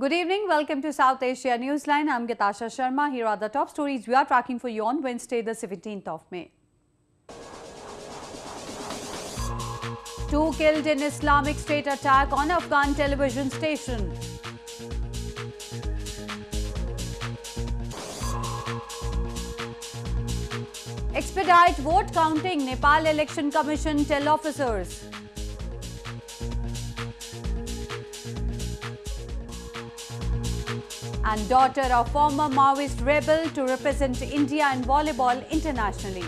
Good evening. Welcome to South Asia Newsline. I'm Gitasha Sharma. Here are the top stories we are tracking for you on Wednesday, the 17th of May. 2 killed in Islamic State attack on Afghan television station. Expedite vote counting, Nepal Election Commission tell officers. And daughter of former Maoist rebel to represent India in volleyball internationally.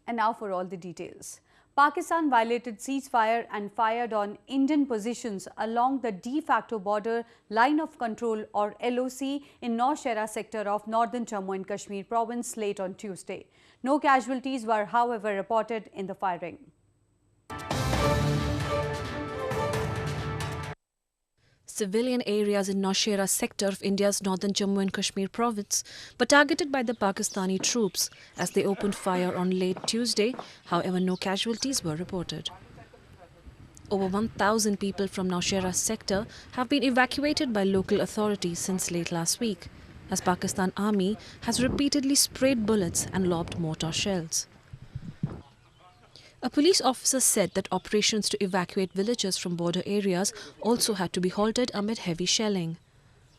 And now for all the details. Pakistan violated ceasefire and fired on Indian positions along the de facto border line of control or LOC in Nowshera sector of northern Jammu and Kashmir province late on Tuesday. No casualties were, however, reported in the firing. Civilian areas in Nowshera sector of India's northern Jammu and Kashmir province were targeted by the Pakistani troops as they opened fire on late Tuesday. However, no casualties were reported. Over 1,000 people from Nowshera sector have been evacuated by local authorities since late last week, as Pakistan Army has repeatedly sprayed bullets and lobbed mortar shells. A police officer said that operations to evacuate villagers from border areas also had to be halted amid heavy shelling.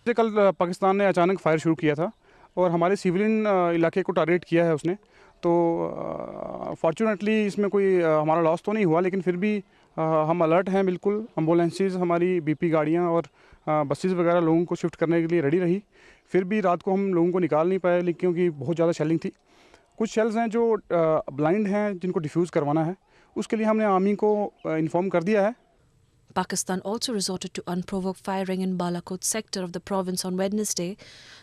कल पाकिस्तान ने अचानक fire शुरू किया था और हमारे civilian इलाके को टारगेट किया है उसने, तो फॉर्चुनेटली इसमें कोई हमारा लॉस तो नहीं हुआ, लेकिन फिर भी हम अलर्ट हैं बिल्कुल। एम्बुलेंसेस, हमारी बीपी गाड़ियां और बसेस वगैरह लोगों को शिफ्ट करने के लिए रेडी रही। फिर भी रात को हम लोगों को निकाल नहीं पाए क्योंकि बहुत ज़्यादा शेलिंग थी। कुछ शेल्स हैं जो ब्लाइंड हैं, जिनको डिफ्यूज़ करवाना है, उसके लिए हमने आर्मी को इन्फॉर्म कर दिया है। Pakistan also resorted to unprovoked firing in Balakot sector of the province on Wednesday.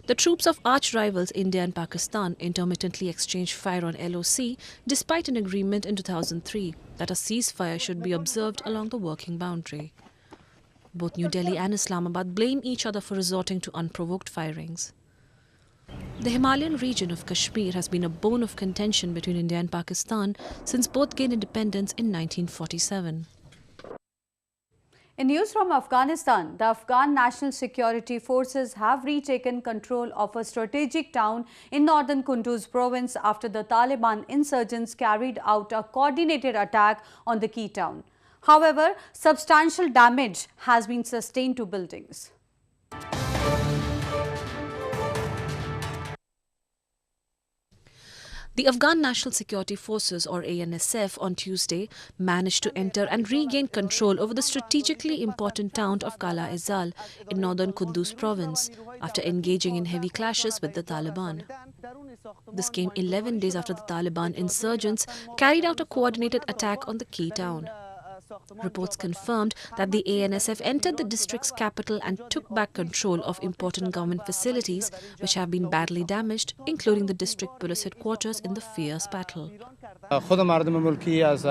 The troops of arch-rivals India and Pakistan intermittently exchanged fire on LOC despite an agreement in 2003 that a ceasefire should be observed along the working boundary. Both New Delhi and Islamabad blame each other for resorting to unprovoked firings. The Himalayan region of Kashmir has been a bone of contention between India and Pakistan since both gained independence in 1947. In news from Afghanistan, the Afghan National Security Forces have retaken control of a strategic town in northern Kunduz province after the Taliban insurgents carried out a coordinated attack on the key town. However, substantial damage has been sustained to buildings. The Afghan National Security Forces or ANSF on Tuesday managed to enter and regain control over the strategically important town of Qala Izal in northern Kunduz province after engaging in heavy clashes with the Taliban. This came 11 days after the Taliban insurgents carried out a coordinated attack on the key town. Reports confirmed that the ANSF entered the district's capital and took back control of important government facilities which have been badly damaged, including the district police headquarters in the fierce battle. خود مردم ملکی از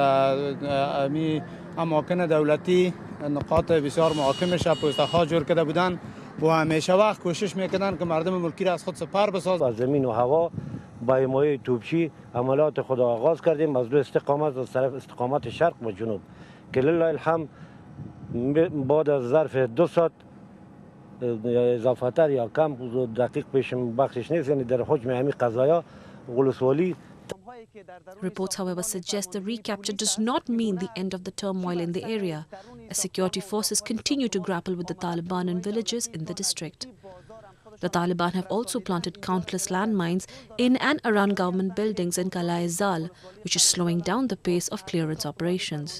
اماکن دولتی نقاط بسیار محاکمش پوست‌ها جور کرده بودند و همیشه وقت کوشش می‌کردند که مردم ملکی را از خود سپر بسازند. از زمین و هوا با حمایت توپچی عملیات خود آغاز کردیم از دو استقامت از طرف استقامت شرق و جنوب که لله الحمد بعد از ظرف 2 ساعت اضافه تر یا کم دقیق پیش بخشش نیست، یعنی در حجم همین قضایا ولسوالی. Reports, however, suggest the recapture does not mean the end of the turmoil in the area, as security forces continue to grapple with the Taliban in villages in the district. The Taliban have also planted countless landmines in and around government buildings in Qala Izal, which is slowing down the pace of clearance operations.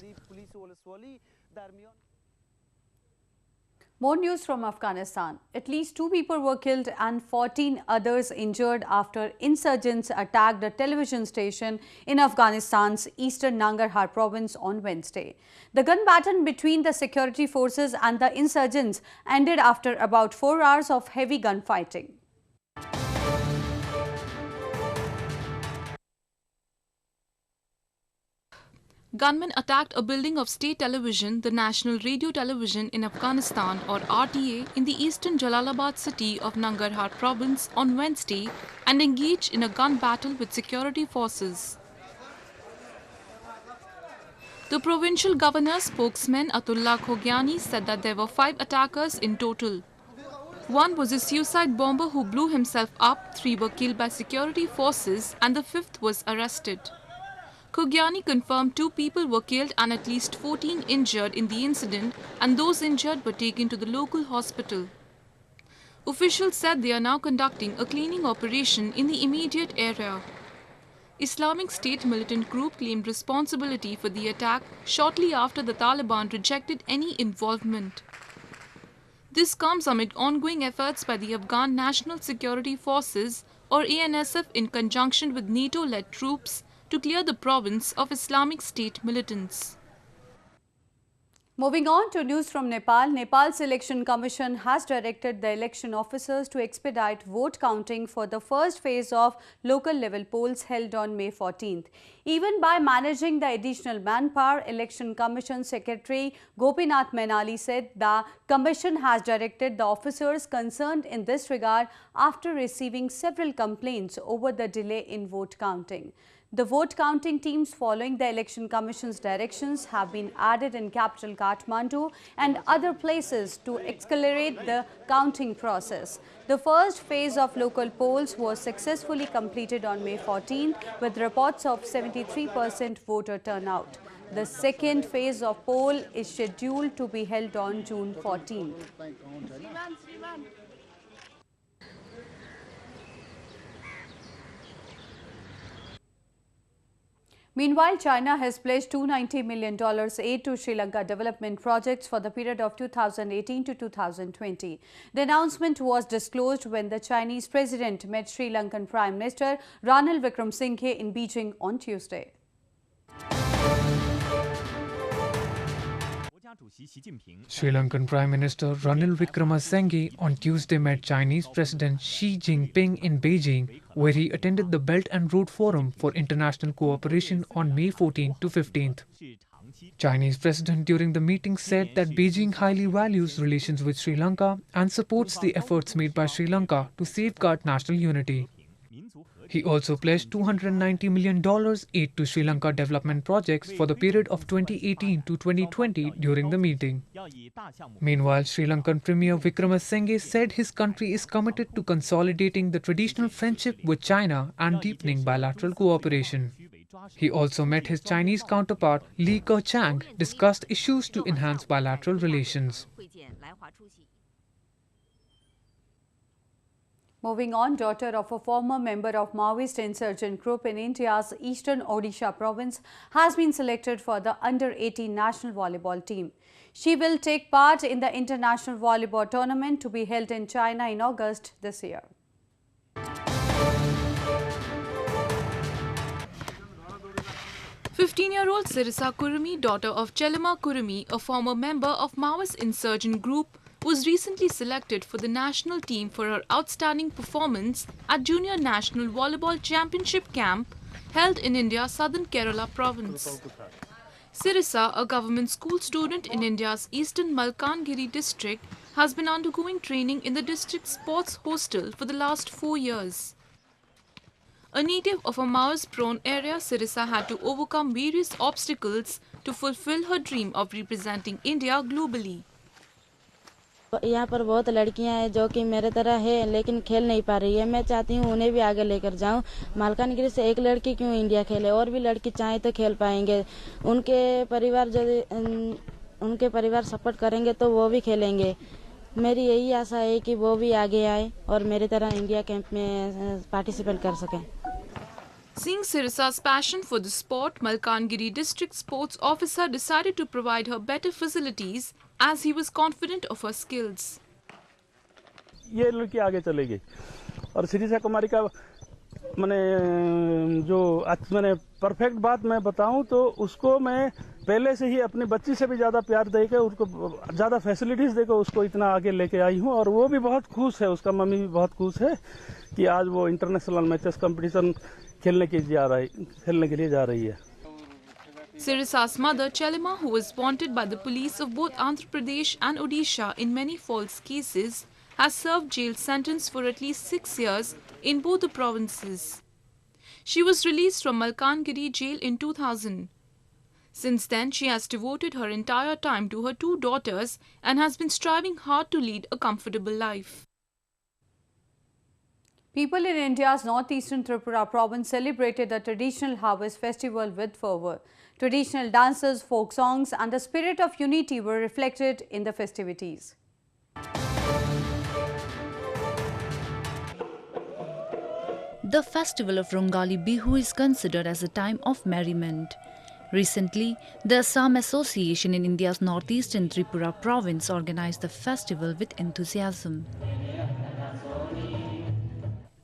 More news from Afghanistan. At least 2 people were killed and 14 others injured after insurgents attacked a television station in Afghanistan's eastern Nangarhar province on Wednesday. The gun battle between the security forces and the insurgents ended after about 4 hours of heavy gunfighting. Gunmen attacked a building of state television, the National Radio Television in Afghanistan or RTA, in the eastern Jalalabad city of Nangarhar province on Wednesday and engaged in a gun battle with security forces. The provincial governor's spokesman Atullah Khogyani said that there were 5 attackers in total. One was a suicide bomber who blew himself up, 3 were killed by security forces and the 5th was arrested. Khogyani confirmed 2 people were killed and at least 14 injured in the incident, and those injured were taken to the local hospital. Officials said they are now conducting a cleaning operation in the immediate area. Islamic State militant group claimed responsibility for the attack shortly after the Taliban rejected any involvement. This comes amid ongoing efforts by the Afghan National Security Forces or ANSF in conjunction with NATO-led troops to clear the province of Islamic State militants. Moving on to news from Nepal, Nepal's Election Commission has directed the election officers to expedite vote counting for the first phase of local level polls held on May 14th. Even by managing the additional manpower, Election Commission Secretary Gopinath Menali said the Commission has directed the officers concerned in this regard after receiving several complaints over the delay in vote counting. The vote counting teams following the Election Commission's directions have been added in capital Kathmandu and other places to accelerate the counting process. The first phase of local polls was successfully completed on May 14 with reports of 73% voter turnout. The second phase of poll is scheduled to be held on June 14. Meanwhile, China has pledged $290 million aid to Sri Lanka development projects for the period of 2018 to 2020. The announcement was disclosed when the Chinese president met Sri Lankan Prime Minister Ranil Wickremesinghe in Beijing on Tuesday. Sri Lankan Prime Minister Ranil Wickremesinghe on Tuesday met Chinese President Xi Jinping in Beijing, where he attended the Belt and Road Forum for International Cooperation on May 14 to 15th. Chinese President during the meeting said that Beijing highly values relations with Sri Lanka and supports the efforts made by Sri Lanka to safeguard national unity. He also pledged $290 million aid to Sri Lanka development projects for the period of 2018 to 2020 during the meeting. Meanwhile, Sri Lankan Premier Wickremesinghe said his country is committed to consolidating the traditional friendship with China and deepening bilateral cooperation. He also met his Chinese counterpart Li Keqiang, discussed issues to enhance bilateral relations. Moving on, daughter of a former member of Maoist insurgent group in India's eastern Odisha province has been selected for the under-18 national volleyball team. She will take part in the international volleyball tournament to be held in China in August this year. "15-year-old Sirisa Kurumi, daughter of Chelima Kurumi, a former member of Maoist insurgent group, was recently selected for the national team for her outstanding performance at Junior National Volleyball Championship Camp held in India's southern Kerala province. Sirisa, a government school student in India's eastern Malkangiri district, has been undergoing training in the district's sports hostel for the last 4 years. A native of a Maoist-prone area, Sirisa had to overcome various obstacles to fulfill her dream of representing India globally. यहाँ पर बहुत लड़कियां हैं जो कि मेरे तरह है लेकिन खेल नहीं पा रही है। मैं चाहती हूँ उन्हें भी आगे लेकर जाऊँ। मालकानगिरी से एक लड़की क्यों इंडिया खेले, और भी लड़की चाहे तो खेल पाएंगे। उनके परिवार सपोर्ट करेंगे तो वो भी खेलेंगे। मेरी यही आशा है कि वो भी आगे आए और मेरी तरह इंडिया कैंप में पार्टिसिपेट कर सकें। Seeing Sirisa's passion for the sport, Malkangiri district sports officer decided to provide her better facilities as he was confident of her skills. ये लड़की आगे चलेगी और सिरिसा कुमारी का मैंने परफेक्ट बात मैं बताऊं तो उसको मैं पहले से ही अपनी बच्ची से भी ज़्यादा प्यार देकर उसको ज़्यादा फैसिलिटीज़ देकर उसको इतना आगे लेके आई हूं और वो भी बहुत खुश है। उसका मम्मी भी बहुत खुश है कि आज वो इंटरनेशनल मैचेस कंपटीशन खेलने के लिए जा रही है। Sirisa's mother, Chelima, who was wanted by the police of both Andhra Pradesh and Odisha in many false cases, has served jail sentence for at least 6 years in both the provinces. She was released from Malkangiri jail in 2000. Since then, she has devoted her entire time to her 2 daughters and has been striving hard to lead a comfortable life. People in India's northeastern Tripura province celebrated the traditional harvest festival with fervour. Traditional dances, folk songs and the spirit of unity were reflected in the festivities. The festival of Rongali Bihu is considered as a time of merriment. Recently, the Assam Association in India's northeastern Tripura province organized the festival with enthusiasm.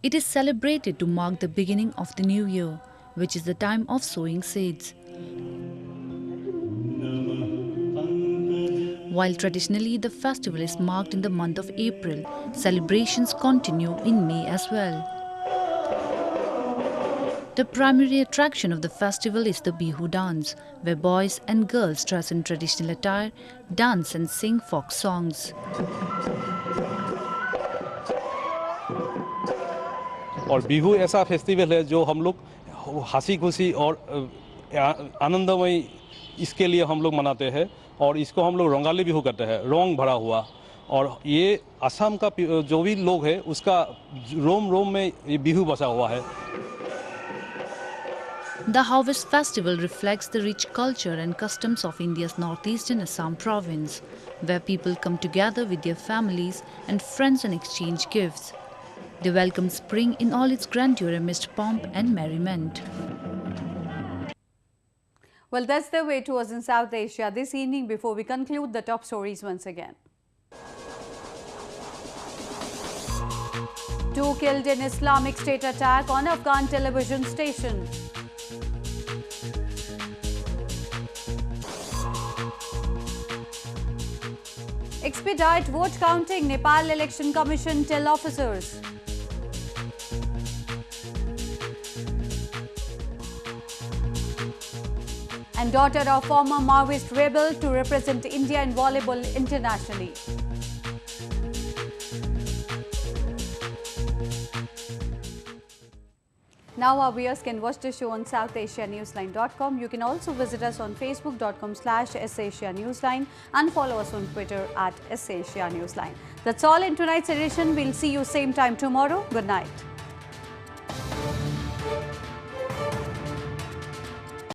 It is celebrated to mark the beginning of the new year, which is the time of sowing seeds. While traditionally the festival is marked in the month of April, celebrations continue in May as well. The primary attraction of the festival is the Bihu dance, where boys and girls dress in traditional attire, dance and sing folk songs. और बिहू ऐसा festival है जो हम लोग हंसी खुशी और आनंदमय इसके लिए हम लोग मनाते हैं और इसको हम लोग रंगाली बिहू कहते हैं, रंग भरा हुआ। और ये असम का जो भी लोग है उसका रोम रोम में ये बिहू बसा हुआ है। The harvest festival reflects the rich culture and customs of India's northeastern Assam province, where people come together with their families and friends and exchange gifts. They welcome spring in all its grandeur amidst pomp and merriment. Well, that's the way to us in South Asia this evening. Before we conclude, the top stories once again. 2 killed in Islamic State attack on Afghan television station. Expedite vote counting, Nepal Election Commission tell officers. And daughter of former Maoist rebel to represent India in volleyball internationally. Now our viewers can watch the show on SouthAsiaNewsline.com. You can also visit us on Facebook.com/SAsiaNewsline and follow us on Twitter @SAsiaNewsline. That's all in tonight's edition. We'll see you same time tomorrow. Good night.